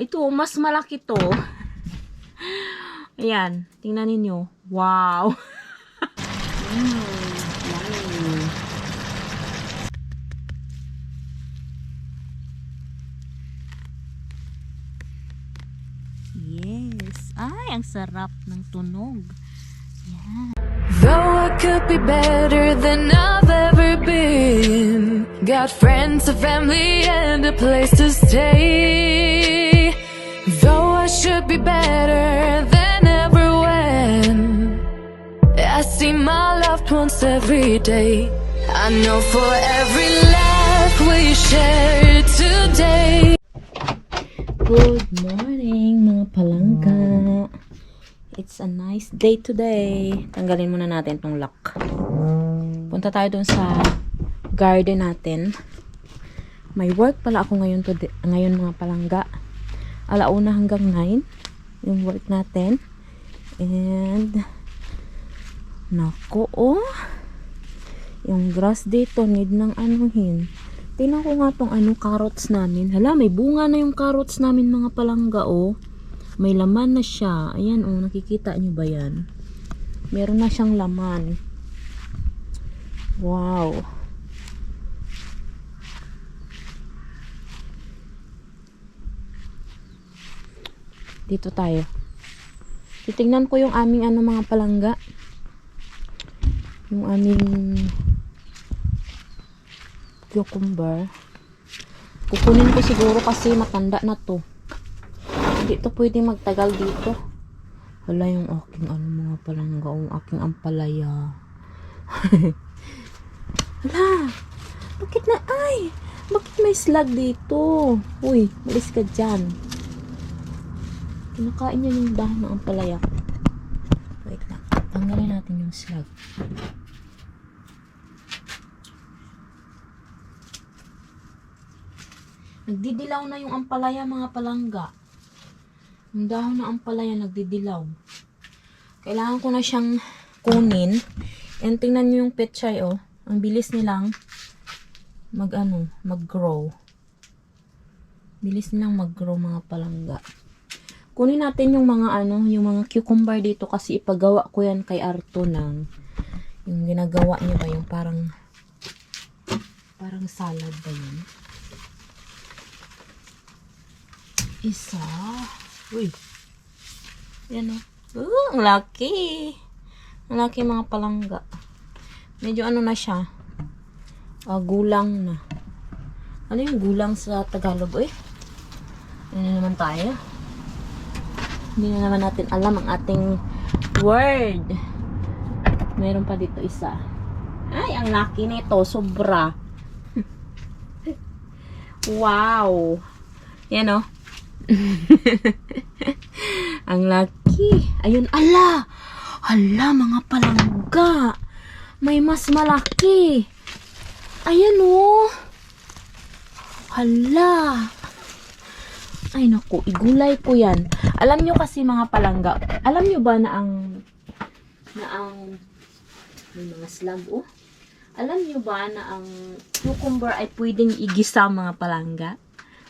Ito, mas malaki to. Ayan, tingnan ninyo. Wow. Yummy. Yes. Ay, ang sarap ng tunog. Yan. Though I could be better than I've ever been, got friends, a family, and a place to stay. Though I should be better than ever when I see my loved ones every day. I know for every laugh we share today. Good morning, mga palangga. It's a nice day today. Tanggalin muna natin tong lock. Punta tayo dun sa garden natin. May work pala ako ngayon, ngayon mga palangga. 1:00 hanggang 9 yung work natin. And nako, oh. Yung grass dito need ng anuhin. Tingnan ko nga tong carrots namin. Hala, may bunga na yung carrots namin mga palangga, oh. May laman na siya. Ayan, oh, nakikita nyo ba yan? Meron na siyang laman. Wow. Dito tayo. Titingnan ko yung aming mga palangga. Yung aming cucumber. Kukunin ko siguro kasi matanda na to. Hindi to pwede magtagal dito. Hala, yung aking mga palangga, yung aking ampalaya. Hala, bakit bakit may slug dito? Uy, malis ka dyan. Kinakain niya yung dahon ng ampalaya. Wait lang, tanggalin natin yung slug. Nagdidilaw na yung ampalaya mga palangga. Yung dahon ng ampalaya nagdidilaw. Kailangan ko na siyang kunin. And tingnan nyo yung pechay, oh. Ang bilis nilang mag-grow. Bilis nilang mag-grow mga palangga. Kunin natin yung yung mga cucumber dito kasi ipagawa ko yan kay Arto ng yung ginagawa niya ba yung parang salad ba yun? Isa. Uy. Yan, oh. Ang laki. Ang laki mga palangga. Medyo na siya. Gulang na. Ano yung gulang sa Tagalog, eh? Ano na naman tayo? Hindi na naman natin alam ang ating word. Meron pa dito isa. Ay, ang laki nito. Sobra. Wow. Yan, oh. Ang laki. Ayun, ala. Hala, mga palangga. May mas malaki. Ayan, oh. Hala. Ay, naku. Igulay ko yan. Alam nyo kasi mga palangga. Alam nyo ba na may mga slug, oh. Alam nyo ba na ang cucumber ay pwedeng igisa mga palangga?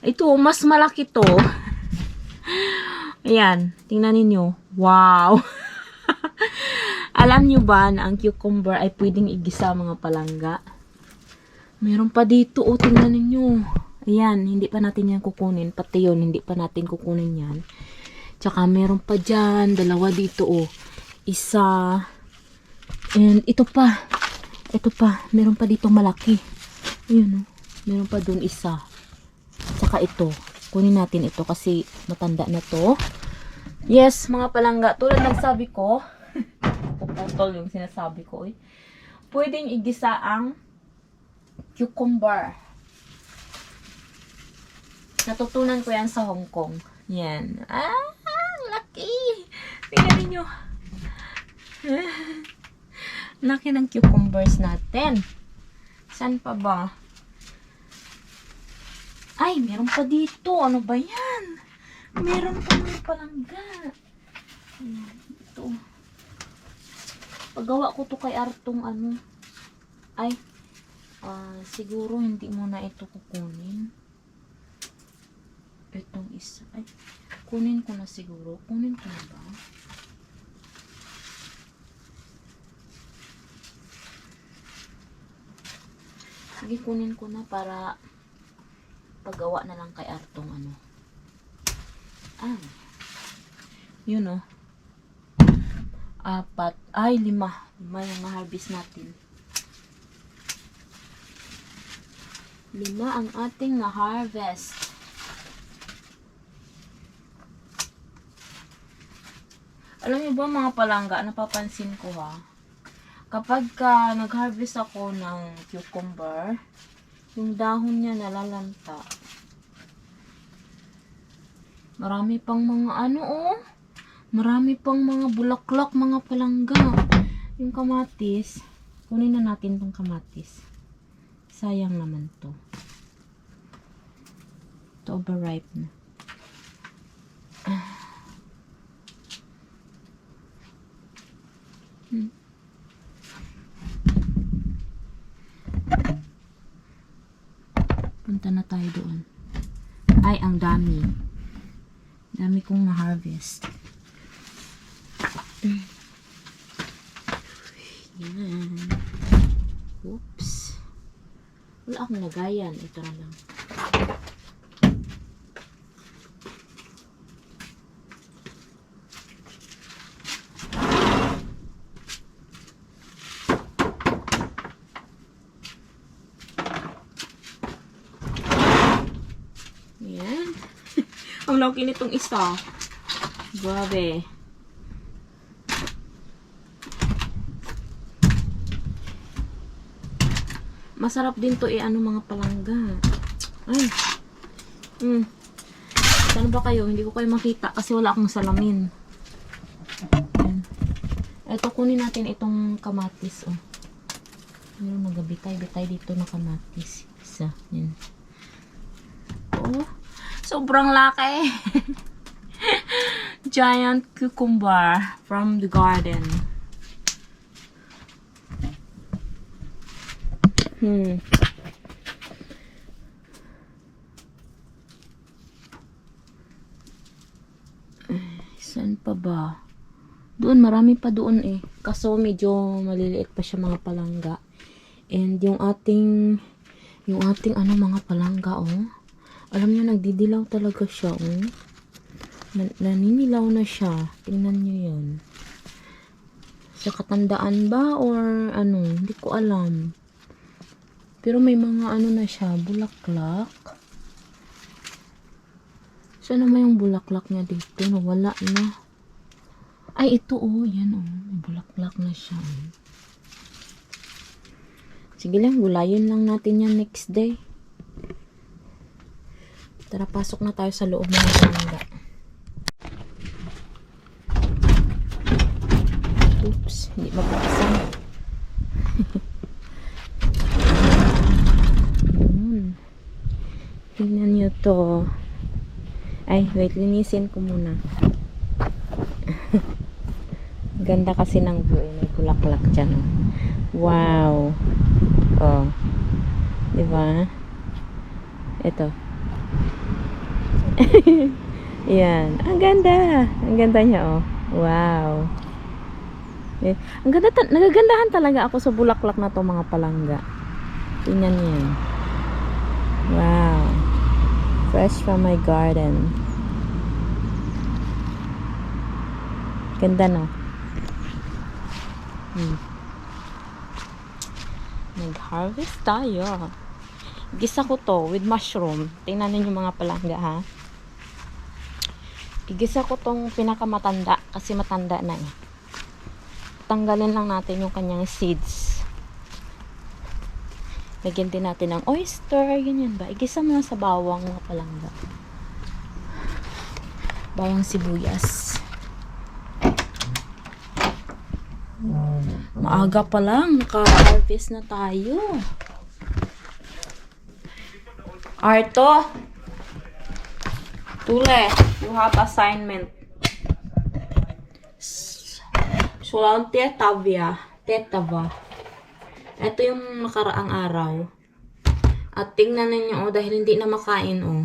Ito, mas malaki to. Ayan, tingnan ninyo. Wow. Alam nyo ba na ang cucumber ay pwedeng igisa mga palangga? Meron pa dito, oh, tingnan ninyo. Ayan, hindi pa natin yan kukunin. Pati yun, hindi pa natin kukunin yan. Tsaka meron pa dyan, 2 dito, oh. Isa. And ito pa. Ito pa, meron pa dito malaki. Ayun, oh. Meron pa dun isa. Tsaka ito. Kunin natin ito kasi matanda na to. Yes, mga palangga. Tulad ng sabi ko, puputol yung sinasabi ko, eh. Pwedeng igisa ang cucumber. Natutunan ko yan sa Hong Kong. Yan. Laki! Tingnan ninyo. Laki ng cucumbers natin. Saan pa ba? Ay, meron pa dito. Ano ba yan? Meron pa mga palangga. Ayan, ito. Paggawa ko to kay Artong ay, siguro hindi mo na ito kukunin. Itong isa. Ay, kunin ko na siguro. Kunin ko na ba? Sige, kunin ko na para paggawa na lang kay Artong ano. Ah. Yun oh. 4. Ay, 5. 5 yung na-harvest natin. 5 ang ating na-harvest. Alam niyo ba mga palangga, napapansin ko ha, kapag nag-harvest ako ng cucumber, yung dahon niya nalalanta. Marami pang mga ano oh, marami pang mga bulaklak, mga palangga. Yung kamatis, kunin na natin tong kamatis. Sayang naman to. Ito overripe na. Punta na tayo doon. Ay, ang dami. Dami kong na-harvest. Yan. Oops. Wala akong lagayan. Ito na lang. Yan. Ang laki nitong isa. Grabe. Masarap din to ano mga palangga. Ay. Saan ba kayo? Hindi ko kayo makita kasi wala akong salamin. Ayan. Ito, kunin natin itong kamatis. Oh. Meron nagabitay-bitay dito na kamatis. Isa. Yan. Oh. Sobrang laki. Giant cucumber from the garden. Saan pa ba? Doon, marami pa doon eh. Kaso medyo maliliit pa siya mga palangga. And yung ating ano mga palangga oh. Alam niyo, nagdidilaw talaga siya oh. Naninilaw na siya. Tingnan niyo yun. Sa katandaan ba or ano? Hindi ko alam. Pero may mga ano na siya, bulaklak. Saan naman yung bulaklak niya dito? Nawala na. Ay, ito oh. Yan oh. May bulaklak na siya. Sige lang, gulayin lang natin yan next day. Tara, pasok na tayo sa loob ng palangga. Oops, hindi mapapasang. Tingnan nyo to. Ay, wait, linisin ko muna. Ganda kasi ng view. May bulaklak dyan. Oh. Wow. Oh. Diba? Ito. Yan. Ang ganda. Ang ganda niya, oh. Wow. Eh, ang ganda. Nagagandahan talaga ako sa bulaklak na to, mga palangga. Tingnan niyo yan. Wow. Fresh from my garden. Ganda, no? Nag-harvest tayo. Gisa ko to with mushroom. Tingnan niyo mga palangga, ha? Igisa ko tong pinakamatanda kasi matanda na eh. Tanggalin lang natin yung kanyang seeds. Lagyan din natin ng oyster, ganyan ba? Igisa mo sa bawang mga palangga. Bawang sibuyas. Maaga pa lang, naka-harvest na tayo. Arto! Tule, you have assignment. Sulang tetava. Ito yung nakaraang araw. At tingnan ninyo, oh, dahil hindi na makain, oh.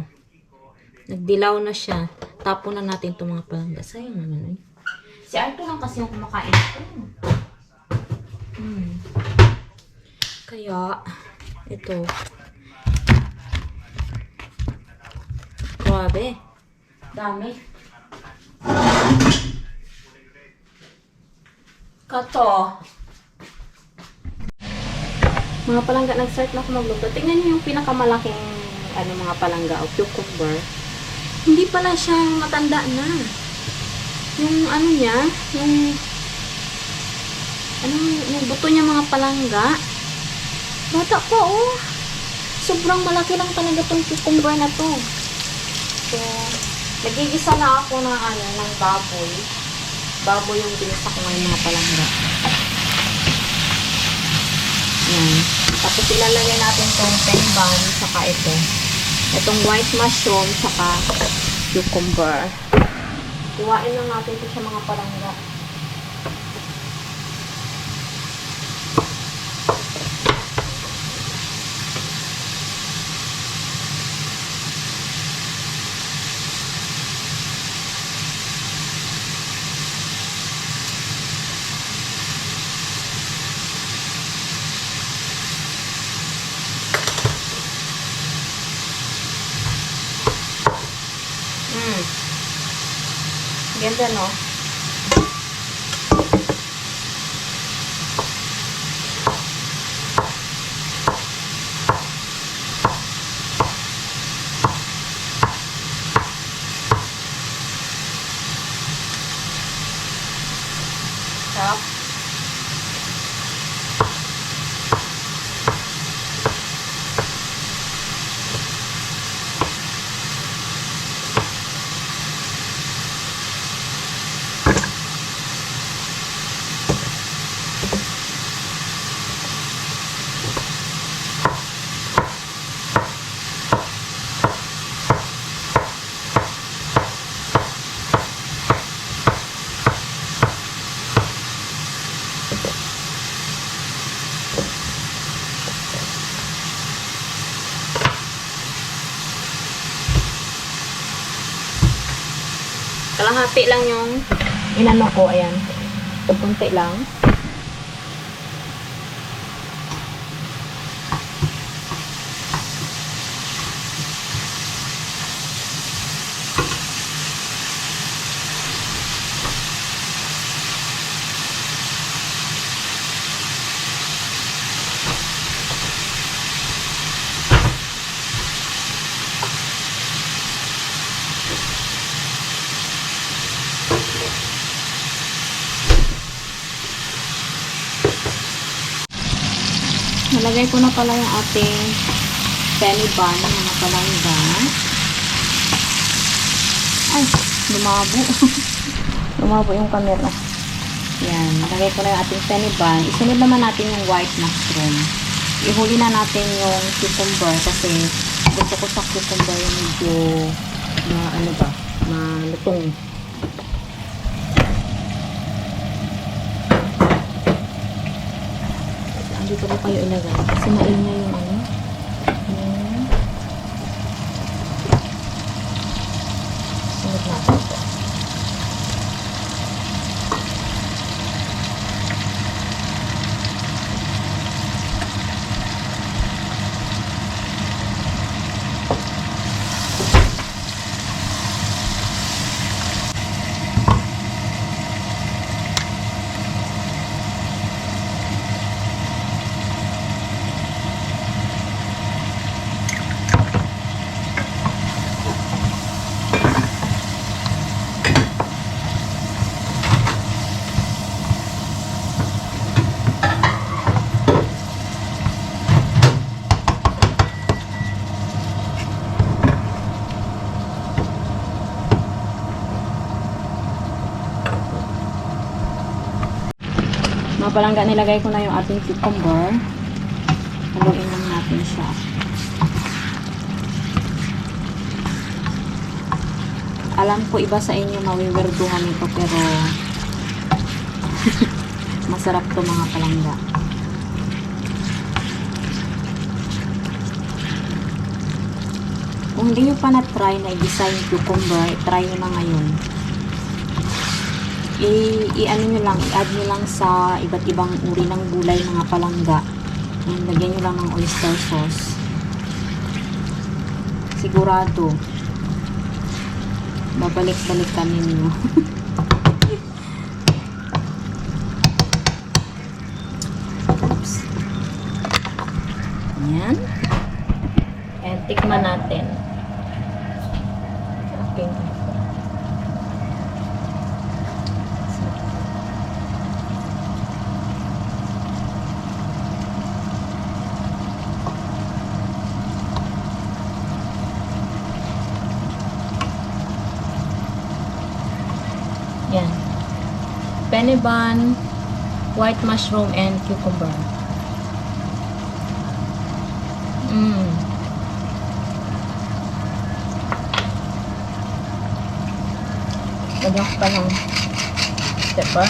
Nagdilaw na siya. Tapon na natin itong mga palangga. Sayang naman eh. Si Arthur lang kasi yung kumakain ito. Kaya, ito. Grabe. Dami. Kato. Mga palangga, nag-start na ako magluto. Tingnan niyo yung pinakamalaking mga palangga o cucumber. Hindi pala siya matanda na. Yung niya, yung buto niya mga palangga. Bata pa oh. Sobrang malaki lang talaga tong cucumber na to. So, nagigisa na ako ng baboy. Baboy yung binisa ko ngayon mga palangga. Yan. Tapos ilalagay natin tong penban saka ito. Itong white mushroom saka cucumber. Iwain lang natin ito sa mga palangga. Ganda, no? Sarap. Kalahati lang yung inano ko, ayan. Kunti lang. Nalagay ko na pala yung ating penny bun, mga palangga. Ay, lumabo. Lumabo yung camera. Yan, nalagay ko na yung ating penny bun. Isunod naman natin yung white mushroom. Ihuli na natin yung cucumber kasi gusto ko sa cucumber yung medyo malutong. Dito ko kayo ilagay kasi maingay yung sunod natin ito. Mga palangga, nilagay ko na yung ating cucumber. Haluin lang natin siya. Alam ko iba sa inyo mawiwerduhan ito pero masarap to mga palangga. Kung hindi nyo pa na-try na i-design cucumber, try nyo na ngayon. I-ano nyo lang, i-add nyo lang sa iba't ibang uri ng gulay, mga palangga. And lagyan nyo lang ng oyster sauce. Sigurado, babalik-balik ka ninyo. Oops. Ayan. And tikman natin. Okay. Yan. Penne bun, white mushroom, and cucumber. Lagyan ko pa ng pepper.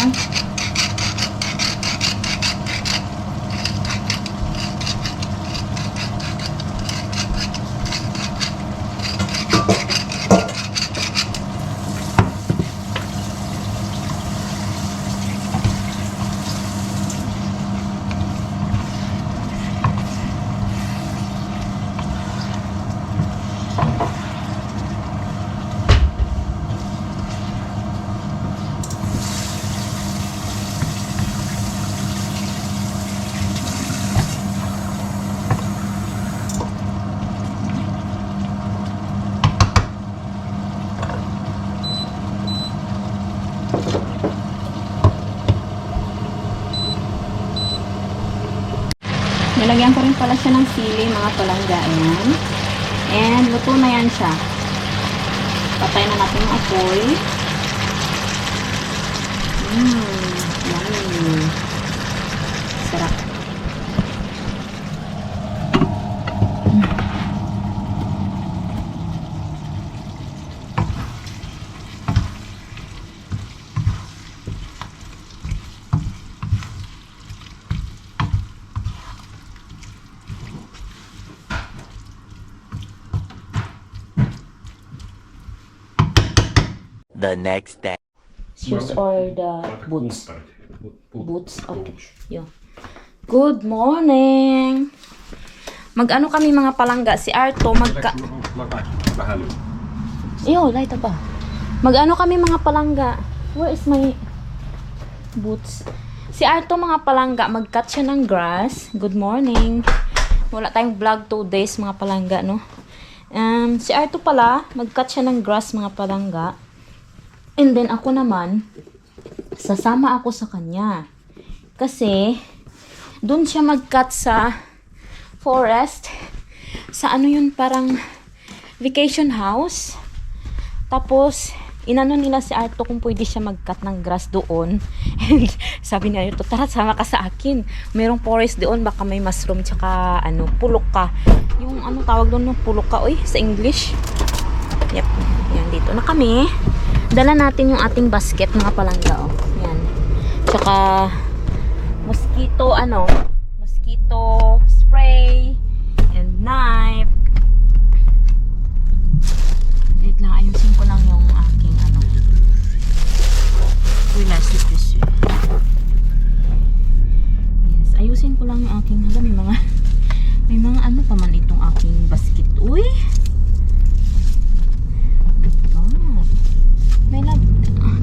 Nilagyan ko rin pala siya ng sili, mga palangga. Ayan. And luto na yan siya. Patayin na natin yung apoy. Yummy. Sarap. The next day. Shoes or the boots? Boots. Okay. Yeah. Good morning. Mag-ano kami, mga palangga. Si Arto Iyo, light ba? Mag-ano kami, mga palangga. Where is my boots? Si Arto, mga palangga, mag-cut siya ng grass. Good morning. Wala tayong vlog 2 days, mga palangga, no? Si Arto pala, mag-cut siya ng grass, mga palangga. And then, ako naman, sasama ako sa kanya. Kasi, dun siya mag-cut sa forest. Sa ano yun, parang vacation house. Tapos, inano nila si Arto kung pwede siya mag-cut ng grass doon. And sabi niya, tara, sama ka sa akin. Merong forest doon, baka may mushroom, tsaka ano, pulok ka. Yung ano tawag doon, no? Pulok ka, sa English. Yep, yan, dito na kami. Dala natin yung ating basket, mga palangga, Yan. Tsaka mosquito spray and knife. Wait lang, ayusin ko lang yung aking Yes, ayusin ko lang yung aking may mga ano pa man itong aking basket. Uy!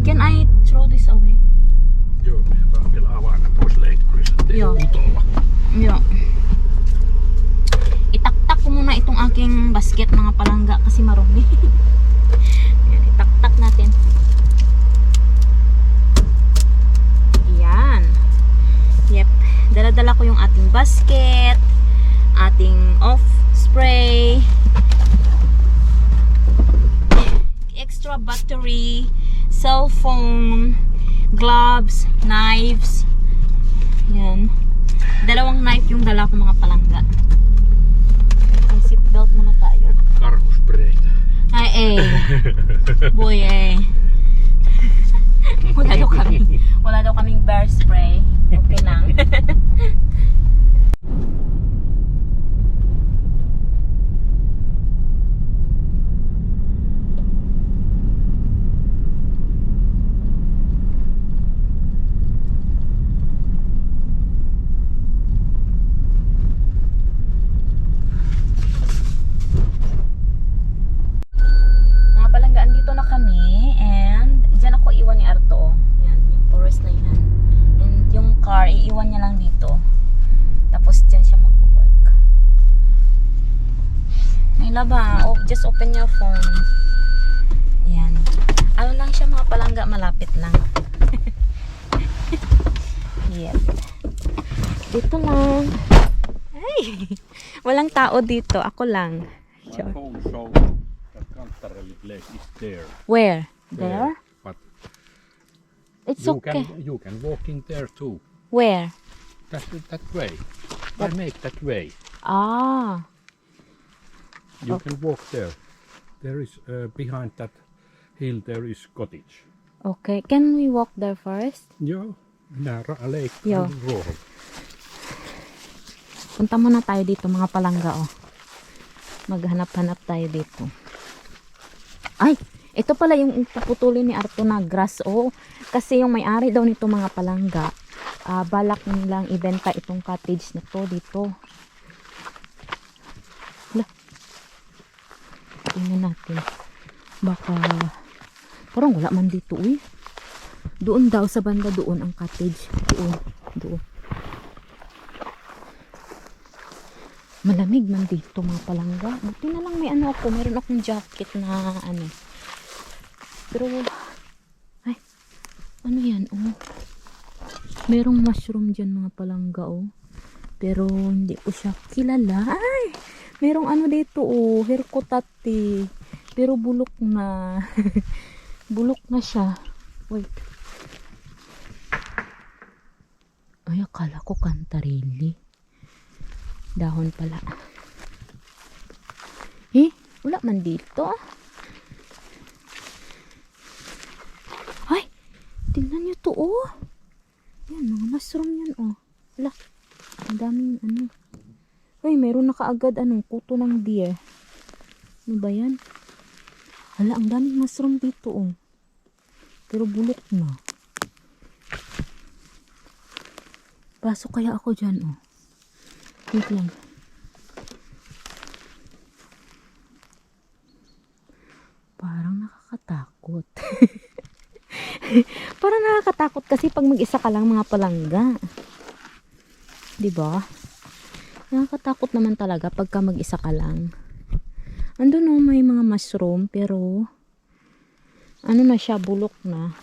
Can I throw this away? Joo, meidän pitää vielä avainna pois leikkurista. Joo. Joo. Itaktak ko muna itong aking basket, mga palangga, kasi marumi. Yan, itaktak natin. Yan. Yep. Dala-dala ko yung ating basket, ating off spray, extra battery, cell phone, gloves, knives. Yan. Dalawang knife yung dala ko, mga palangga. May seatbelt muna tayo. Karhuspreitä. Ay, boy, wala daw kaming bear spray. Okay lang. just open your phone. Ayan. Ano lang siya mga palangga, malapit lang. Yep. Dito lang. Ay! Walang tao dito. Ako lang. My Sure. phone shows that Kantarelli place is there. Where? There? But It's you okay. you can walk in there too. Where? That way. I make that way. Ah. You can walk there. There is behind that hill there is cottage. Okay. Can we walk there first? Joo, nära lake Joo. ruohon. Punta muna tayo dito mga palangga, oh. Maghanap-hanap tayo dito. Ay! Ito pala yung puputulin ni Arto na grass, oh. Kasi yung may-ari daw nito mga palangga, balak nilang ibenta itong cottage na to dito. Hala. Tingnan natin. Baka, parang wala man dito, eh. Doon daw sa banda doon ang cottage. Doon. Malamig man dito mga palangga. Buti na lang may ano ako. Meron akong jacket na ano. Pero, ay, ano yan, oh. Merong mushroom dyan mga palangga, oh. Pero, hindi ko siya kilala. Ay, merong ano dito, oh. Herkotati. Pero bulok na. Bulok na siya. Wait. Ay, akala ko kantarili. Dahon pala. Wala man dito. Ay, tingnan nyo to, oh. Yan, mga mushroom yan, oh. Wala. Ang daming, ano. Ay, meron na kaagad, anong, kuto ng deer. Ano ba yan? Hala, ang daming mushroom dito, oh. Pero bulok na. Pasok kaya ako dyan, oh. Wait lang. Parang nakakatakot. Parang nakakatakot kasi pag mag-isa ka lang mga palangga. 'Di ba? Nakakatakot naman talaga pagka mag-isa ka lang. Andun, oh, may mga mushroom pero ano na siya, bulok na.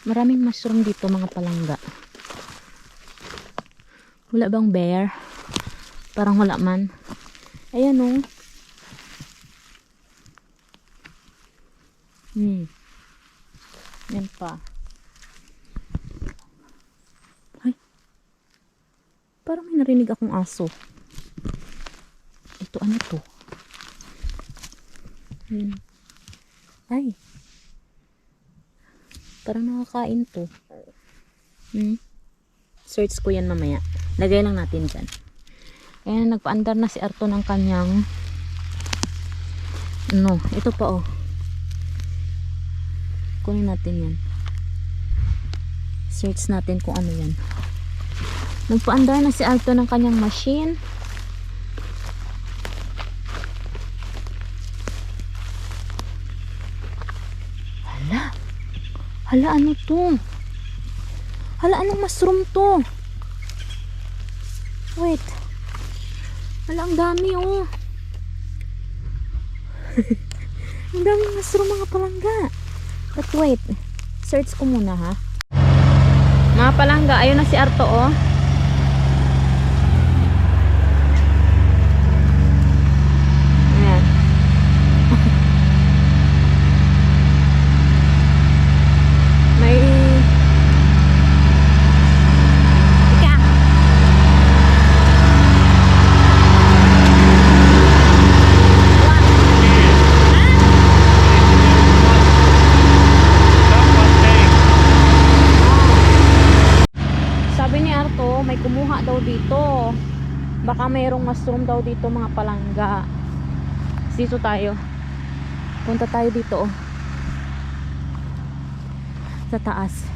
Maraming mushroom dito mga palangga. Wala bang bear? Parang wala man. Ayan, oh. Yan pa. Ay. Parang may narinig akong aso. Ito, ano to? Ayan. Ay. Parang nakakain to. Search ko yan mamaya. Lagay lang natin dyan. Ayan, nagpaandar na si Arto ng kanyang ano, ito pa, oh. Kunin natin yan. Search natin kung ano yan. Nagpaandar na si Arto ng kanyang machine. Hala, ano to? Hala, anong mushroom to? Wait. Hala, ang dami, oh. Ang daming mushroom mga palangga. But wait. Search ko muna, ha? Mga palangga, ayun na si Arto, oh. Ayan. May ika. Sabi ni Arto, may kumuha daw dito. Baka mayroong mushroom daw dito mga palangga. Dito tayo. Punta tayo dito, oh. Sa taas.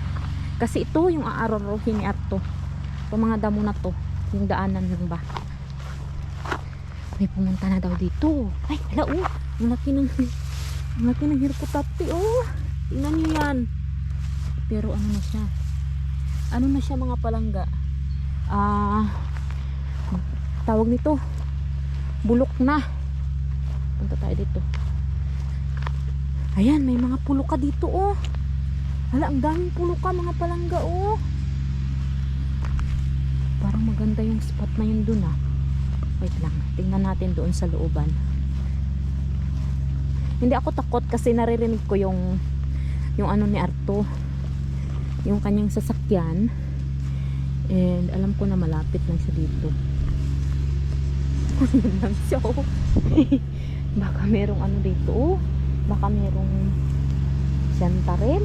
Kasi ito yung aarorohin ni Arto. Itong mga damo na to. Yung daanan lang ba. May pumunta na daw dito. Ay, hala, oh. Ang laki ng hirputati, oh. Tingnan nyo yan. Pero ano na siya. ano na siya mga palangga. Tawag nito, bulok na. Punta tayo dito. Ayan, may mga puluka dito oh. Hala, ang daming puluka mga palangga oh. Parang maganda yung spot na yun dun ah. Wait lang, tingnan natin doon sa looban. Hindi ako takot kasi naririnig ko yung ano ni Arto, yung kanyang sasakyan, and alam ko na malapit lang siya dito. Yun lang siya oh. Baka merong ano dito oh. Baka merong siyanta rin.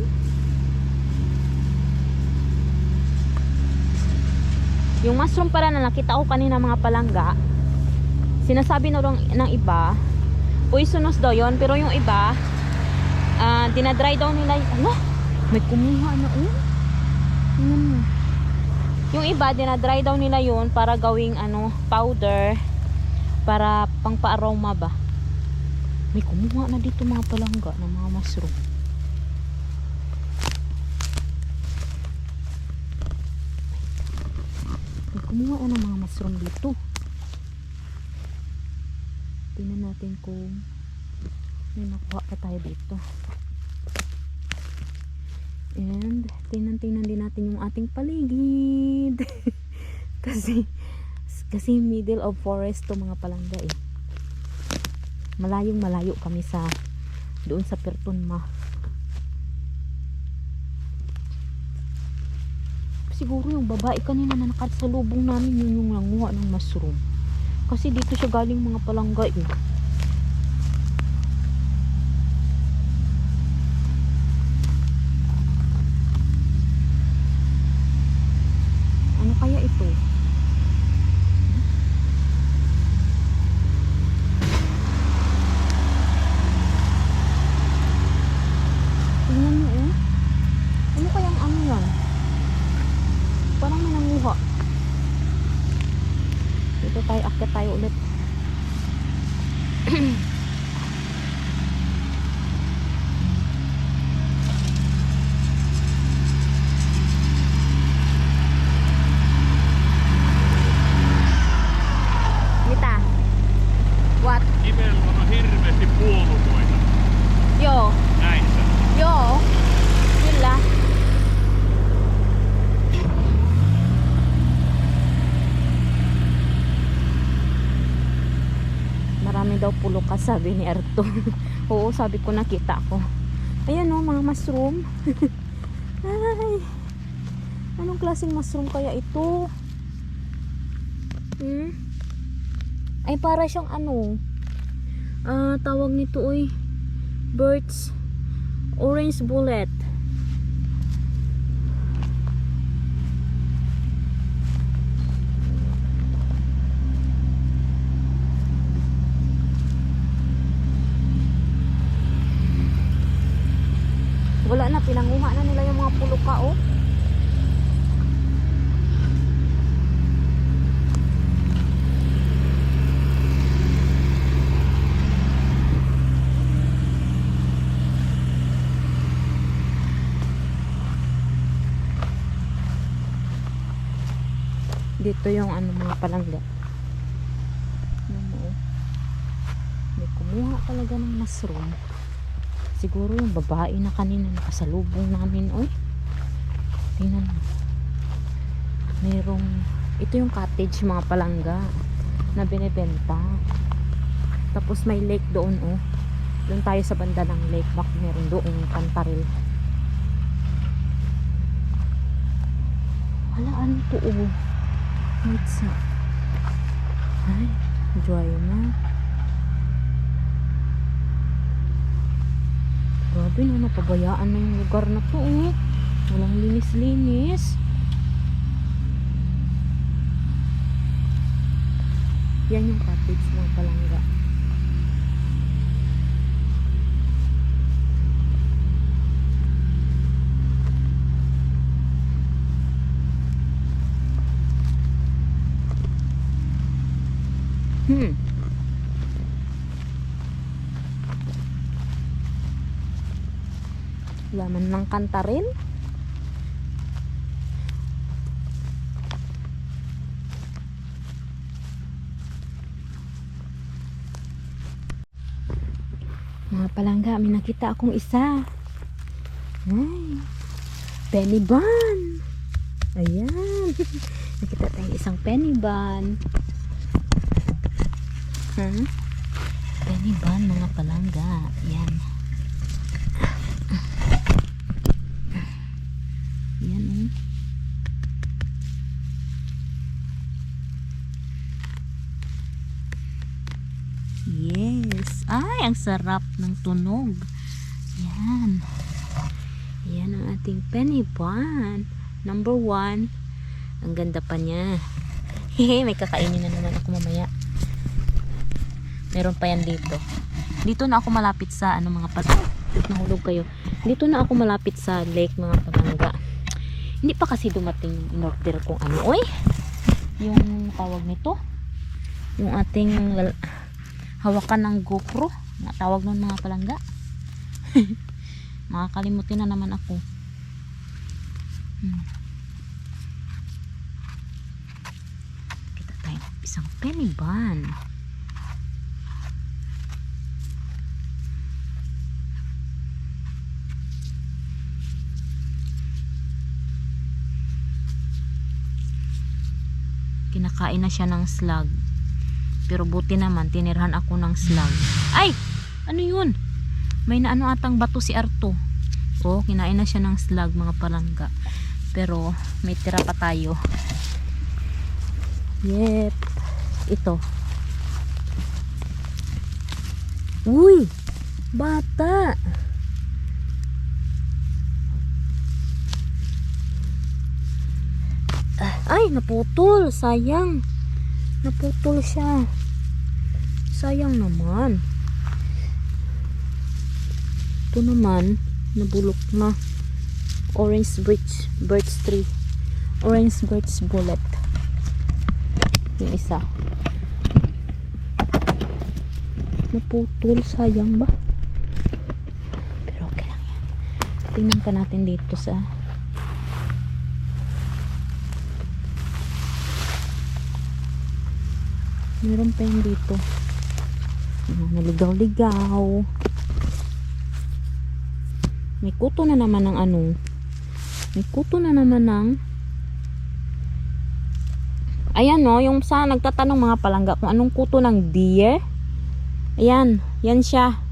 Yung mushroom para na nakita ko kanina mga palangga, sinasabi na ng iba poisonous daw yon, pero yung iba dinadry daw nila. Ano? May kumuha na oh. Tingnan mo. Yung iba dinadry daw nila yon para gawing ano, powder, para pang pa-aroma ba. May kumuha na dito mga palangga ng mga mushroom. May kumuha na ng mga mushroom dito. Tingnan natin kung may nakuha pa tayo dito. And tingnan din natin yung ating paligid. kasi middle of forest to mga palangga eh. Malayong malayo kami sa doon sa Pertunma. Siguro yung babae kanina na nakasalubong namin yun yung nanguha ng mushroom. Kasi dito siya galing mga palangga eh. Ano kaya ito? Tingnan nyo eh. Ano kayang ano yan? Parang may nanguha. Dito tayo, akyat tayo ulit. Mitä? What? Kivellä on hirveästi puolukoita. Joo. Näissä. Joo. Kyllä. Marami daw puluka, sabi ni Arto. Oo, sabi ko, nakita ko. Ayan o, mga mushroom. Ay, anong klaseng mushroom kaya ito? Ay, para siyang ano, tawag nito oy, birds orange bullet. Wala na, pinanguha na nila yung mga puluka oh. Dito yung ano, mga palangga. May kumuha talaga ng mushroom. Siguro yung babae na kanina nakasalubong namin. Oy, tingnan mo. Merong, ito yung cottage mga palangga na binibenta. Tapos may lake doon oh. Doon tayo sa banda ng lake. Baka meron doon kantaril. Wala, ano to oh. Wait sa. Ay, dry na. Grabe na, napabayaan na yung lugar na to eh. Walang linis-linis. Yan yung cottage mga palangga. Laman ng kantaril. Mga palangga, may nakita akong isa. Ay, penny bun. Ayan. Nakita tayong isang penny bun. Penny bun, mga palangga. Ayan. Ayan, oh. Yes. Ay, ang sarap ng tunog. Yan. Yan ang ating penny bun. Number 1. Ang ganda pa niya. Hehe, may kakainin na naman ako mamaya. Meron pa yan dito. Dito na ako malapit sa mga nahulog kayo. Dito na ako malapit sa lake, mga palangga. Hindi pa kasi dumating yung in-order kong oy. Yung tawag nito. Yung ating hawakan ng GoPro. Tawag nun, mga palangga. Makakalimutin na naman ako. Kita tayo isang penny bun. Kinakain na siya ng slug. Pero buti naman, tinirhan ako ng slug. Ay! Ano yun? May naano atang bato si Arto. Oh, kinain na siya ng slug, mga palangga. Pero, may tira pa tayo. Yep. Ito. Uy! Bata! Ay, naputol. Sayang. Naputol siya. Sayang naman. Ito naman, nabulok na. Orange birch tree. Orange birch bullet. Yung isa. Naputol. Sayang ba? Pero okay lang yan. Tingnan ka natin dito sa meron pa yun dito. Naligaw-ligaw. May kuto na naman ng may kuto na naman ng ayan, no, yung sa nagtatanong, mga palangga, kung anong kuto ng deer. Ayan, yan siya.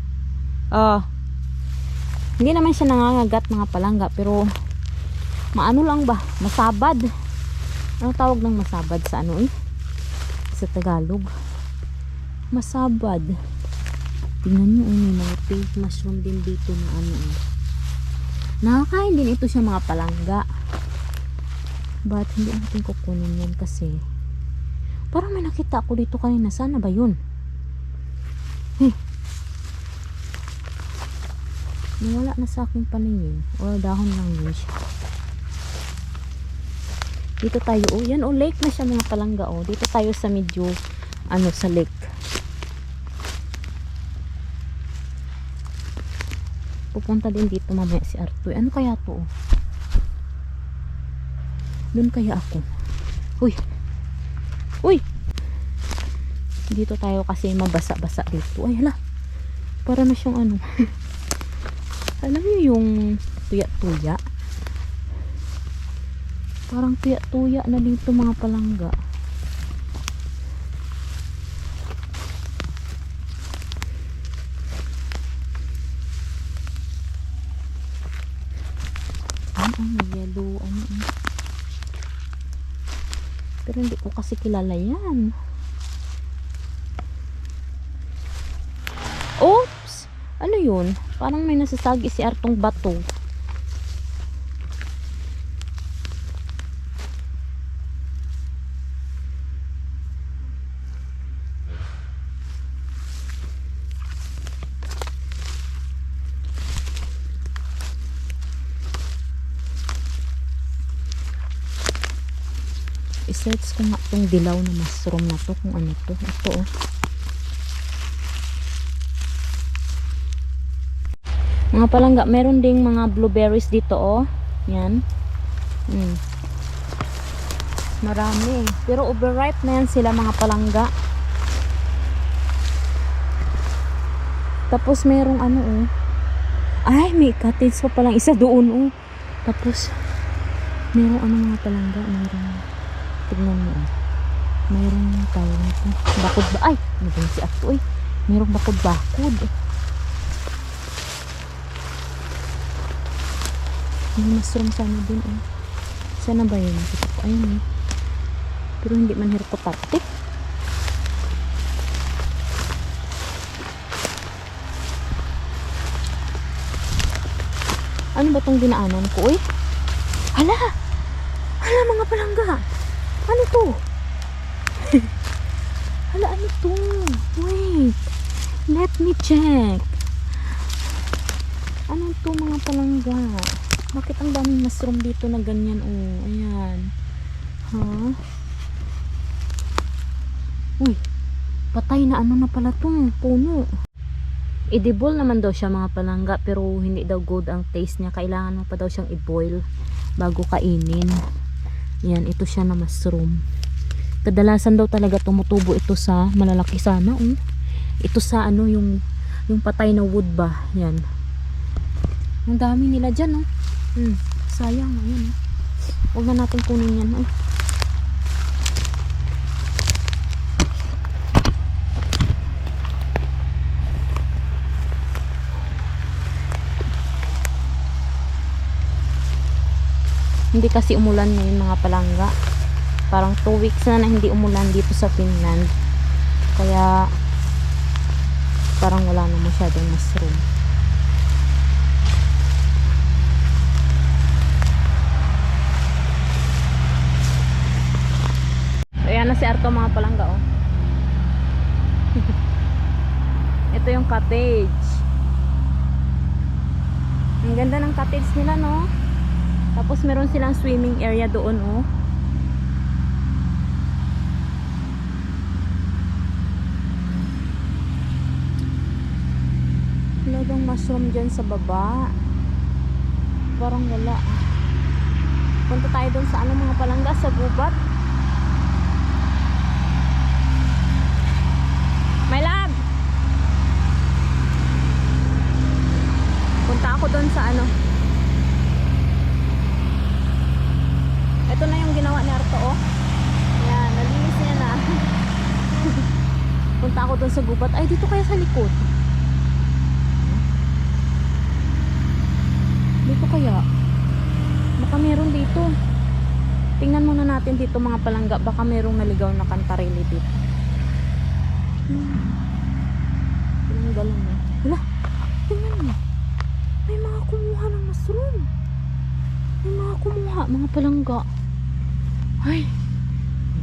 Hindi naman siya nangangagat, mga palangga, pero maano lang ba, masabad. Ano tawag ng masabad sa sa Tagalog? Masabad. Tingnan nyo, may mga pink mushroom din dito na nakakain din ito siya, mga palangga. But hindi natin kukunin yan kasi parang may nakita ako dito kanina. Sana ba yun? Nawala na sa aking paningin. O dahon lang yun siya. Dito tayo, yan lake na siya, mga palangga. Dito tayo sa medyo sa lake. Pupunta din dito mamaya si Artoy. Ano kaya to? Doon kaya ako. Uy! Dito tayo kasi mabasa-basa dito. Ay, hala. Para na siyang alam niyo yung tuya-tuya? Parang tuya-tuya na dito, mga palangga. Yellow, pero hindi ko kasi kilala yan. Oops! Ano yun? Parang may nasasagi si Artong bato. I-search ko nga itong dilaw na mushroom na to, kung ano to. Ito mga palangga, meron ding mga blueberries dito yan. Marami, pero overripe na yan sila, mga palangga. Tapos merong ano oh. Ay, may cottage pa palang isa doon oh. Tapos merong ano mga palangga, merong tignan mo oh. Merong tawag nito. Bakod ba? Ay, naging si Ato eh. Merong bakod. May mushroom sana dun eh. Sana ba yun? Kita ko. Ayun eh. Pero hindi man hirkotatik. Ano ba tong dinaanan ko eh? Hala! Hala mga palangga! Ano to? Hala ano to? Wait! Let me check. Ano to mga palangga? Bakit ang daming mushroom dito na ganyan oh? Ayan. Ha? Uy! Patay na ano na pala tong puno. Edible naman daw siya mga palangga pero hindi daw good ang taste niya. Kailangan mo pa daw siyang i-boil bago kainin. Yan, ito siya na mushroom. Kadalasan daw talaga tumutubo ito sa malalaki sana oh. Ito sa ano yung patay na wood ba. Yan. Ang dami nila dyan oh. Sayang ayan oh. Huwag na natin kunin yan oh. Hindi kasi umulan ngayon mga palangga. Parang 2 weeks na hindi umulan dito sa Finland. Kaya parang wala na masyadong mushroom. Ayan na si Arto mga palangga oh. Ito yung cottage. Ang ganda ng cottage nila no. Tapos meron silang swimming area doon oh. Wala bang mushroom dyan sa baba? Parang wala. Punta tayo doon sa ano mga palangga, sa gubat. My love! Punta ako doon sa ano. Ito na yung ginawa ni Arto oh. Yan, nalinis niya na. Punta ako doon sa gubat. Ay, dito kaya sa likod. Dito kaya. Baka meron dito. Tingnan muna natin dito mga palangga. Baka merong naligaw na kantarili dito. Tinanggalan na. Wala. Tingnan mo. May mga kumuha ng mushroom. May mga kumuha. Mga palangga. Ay.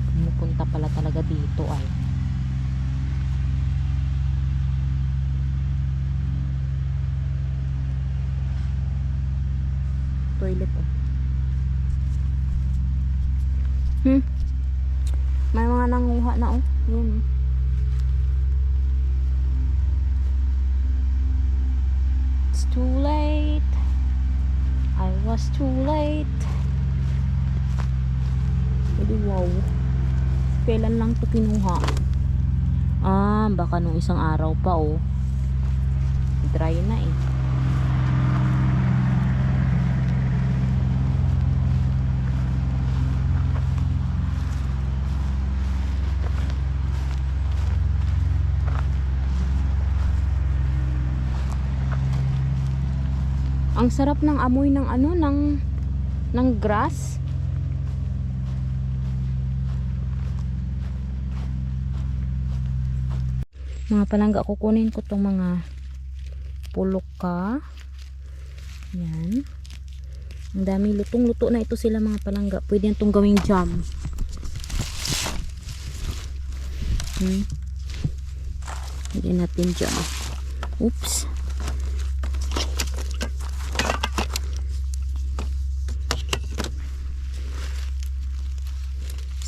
Pumupunta pala talaga dito ay. Toilet oh. May mga nanguha na oh. Yun. It's too late. I was too late. Hindi wow. Kailan lang to kinuha? Ah, baka nung isang araw pa oh. Dry na eh. Ang sarap ng amoy ng ano ng grass. Mga palangga, kukunin ko tong mga puluka. Yan. Ang dami lutong-luto na ito sila mga palangga. Pwede yan itong gawing jam. Pwede natin jam. Oops.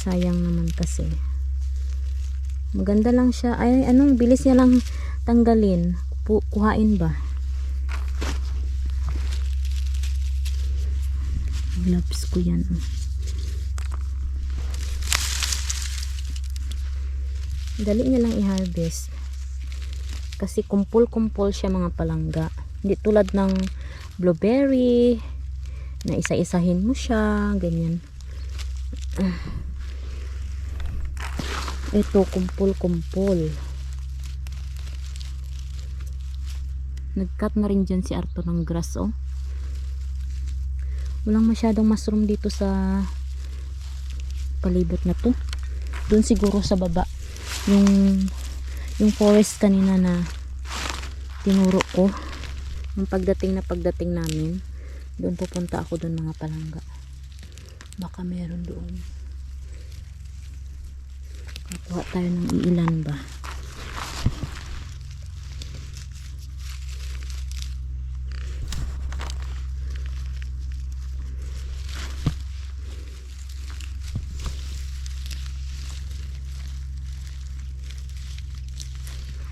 Sayang naman kasi. Maganda lang siya. Ay, anong bilis niya lang tanggalin. Kuhain ba? Gloves ko yan. Dali niya lang i-harvest. Kasi kumpul-kumpul siya mga palangga. Hindi tulad ng blueberry na isa-isahin mo siya, ganyan. Ito kumpul-kumpul. Nag-cut na rin dyan si Arto ng grass, oh. Walang masyadong mushroom dito sa palibot na to. Doon siguro sa baba yung forest kanina na tinuro ko, yung pagdating namin, doon pupunta ako doon mga palangga. Baka meron doon. Kukuha tayo ng iilan ba.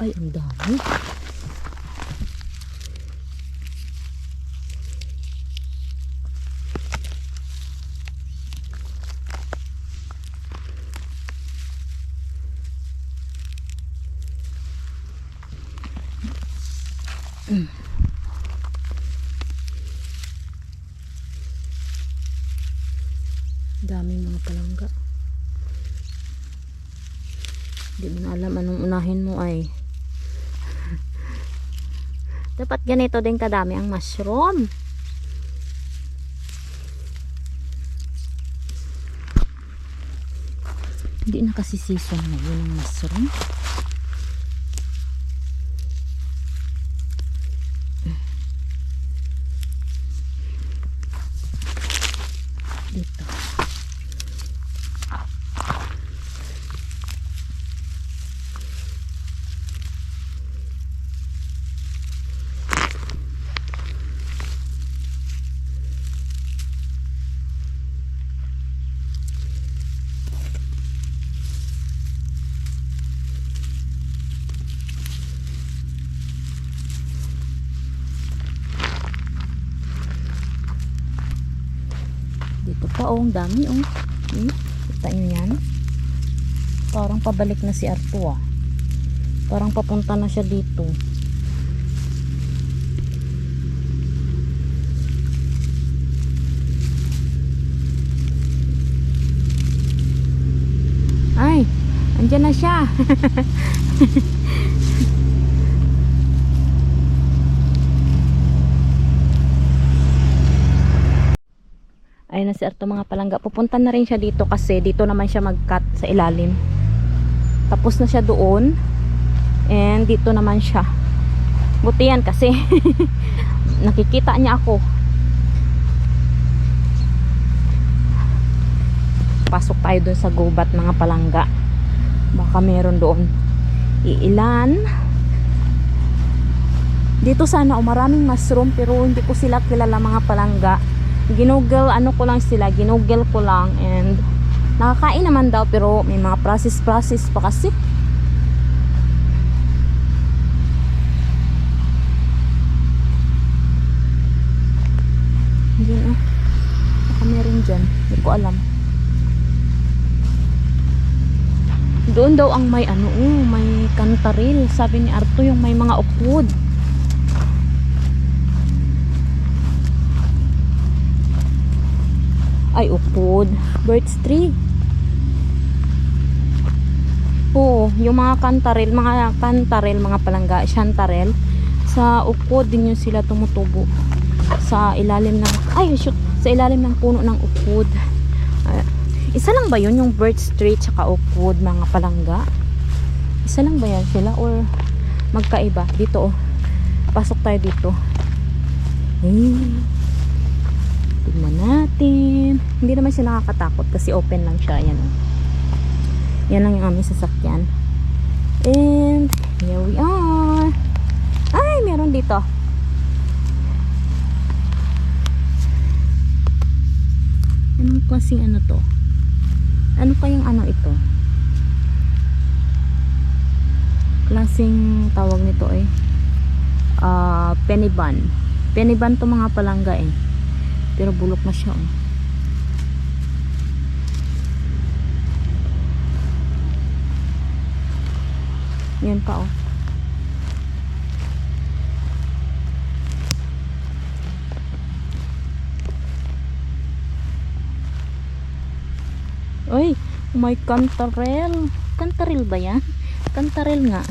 Ay, ang dami. Dami mga palangga. Hindi mo na alam anong unahin mo ay. Dapat ganito din kadami ang mushroom. Hindi na kasi season ngayon ng mushroom. Dito. Dito pa, oh, ang dami, oh. Kita nyo yan? Parang pabalik na si Arto, ah. Parang papunta na siya dito. Ay, andyan na siya. Ayun na si Arto mga palangga. Pupunta na rin siya dito kasi dito naman siya mag-cut sa ilalim. Tapos na siya doon. And dito naman siya. Buti yan kasi nakikita niya ako. Pasok tayo doon sa gubat mga palangga. Baka meron doon iilan. Dito sana maraming mushroom pero hindi ko sila kilala mga palangga. Ginugel ginugel ko lang and nakakain naman daw pero may mga process pa kasi. Diyan, oh. Baka meron dyan, hindi ko alam. Doon daw ang may may kantaril, sabi ni Arto, yung may mga ukhod. Ay, ukhod. Birch tree. Oo, yung mga kantaril, mga palangga, chantarel. Sa ukhod din yung sila tumutubo. Sa ilalim ng, sa ilalim ng puno ng ukhod. Isa lang ba yun, yung birch tree tsaka ukhod, mga palangga? Isa lang ba yan sila or magkaiba? Dito, oh. Pasok tayo dito. Tignan natin. Hindi naman siya nakakatakot kasi open lang siya. Yan, oh. Yan lang yung aming sasakyan. And here we are. Ay, meron dito. Anong klaseng ano to? Ano kayang ito? Klaseng tawag nito eh. Peniban. Peniban to mga palangga eh. Pero bulok na siya, oh. Yan pa, oh. Uy, may kantarel. Kantarel ba yan? Kantarel nga.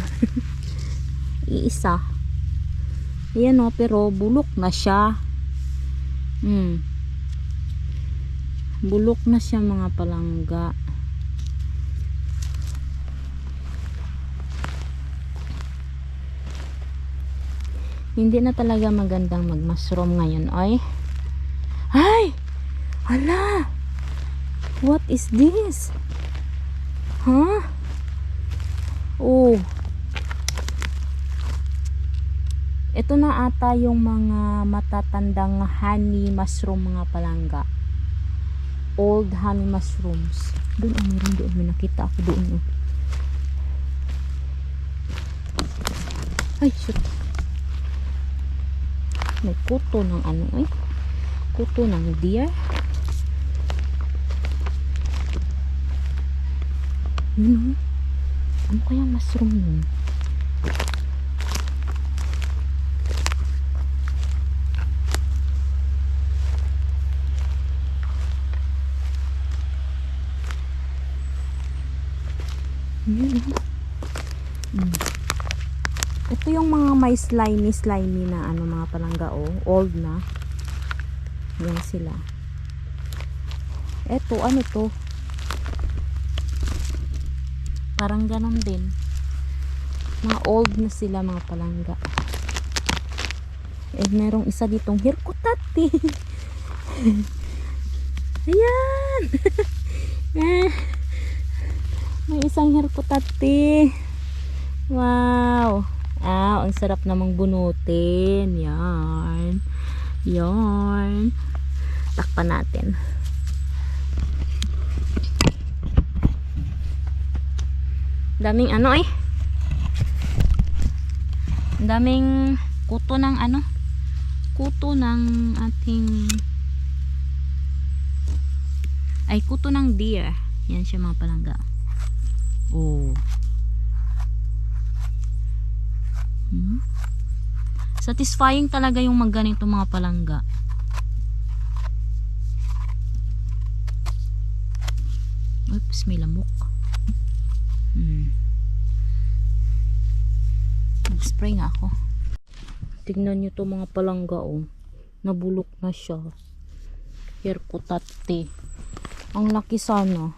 Iisa. Ayan o, pero bulok na siya. Bulok na siya mga palangga. Hindi na talaga magandang mag-mushroom ngayon, oy. Ay! Hala! What is this? Huh? Oh. Ito na ata yung mga matatandang honey mushroom mga palangga. Old honey mushrooms. Doon, meron doon. May nakita ako doon. Ay, shoot. May kuto ng ano eh. Kuto ng deer. Yun o. Ano kaya mushroom yun? Yun o. Ito yung mga may slimy na ano mga palangga o. Old na. Yan sila. Eto, ano to? Parang ganon din. Mga old na sila mga palangga. Eh, merong isa ditong hirkutati. Ayan! May isang hirkutati. Wow! Ah, ang sarap namang bunutin. Yan. Yan. Takpan natin. Daming ano eh. Daming kuto ng ano. Kuto ng ating ay kuto ng deer. Yan siya mga palangga. Oh. Satisfying talaga yung magganito mga palangga. Oops, may lamok. Mag-spray nga ako. Tignan nyo to mga palangga oh. Nabulok na siya. Hirkutati. Ang laki sana.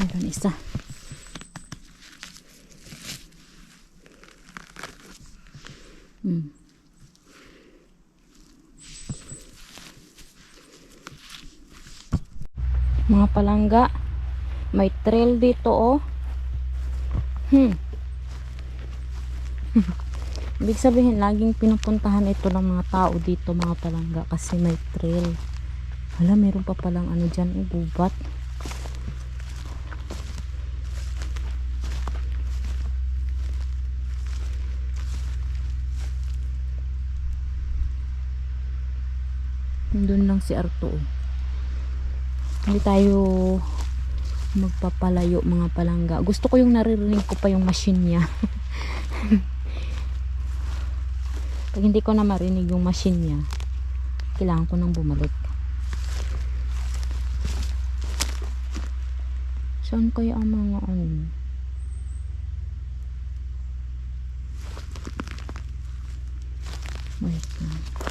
Meron isa. Mga palangga, may trail dito oh. Ibig sabihin laging pinupuntahan ito ng mga tao dito mga palangga kasi may trail. Hala, meron pa palang ano dyan oh, gubat. Doon lang si Arto oh. Hindi tayo magpapalayo mga palangga. Gusto ko yung naririnig ko pa yung machine niya. Pag hindi ko na marinig yung machine niya, kailangan ko nang bumalik. Saan kaya ang mga ano? Wait lang.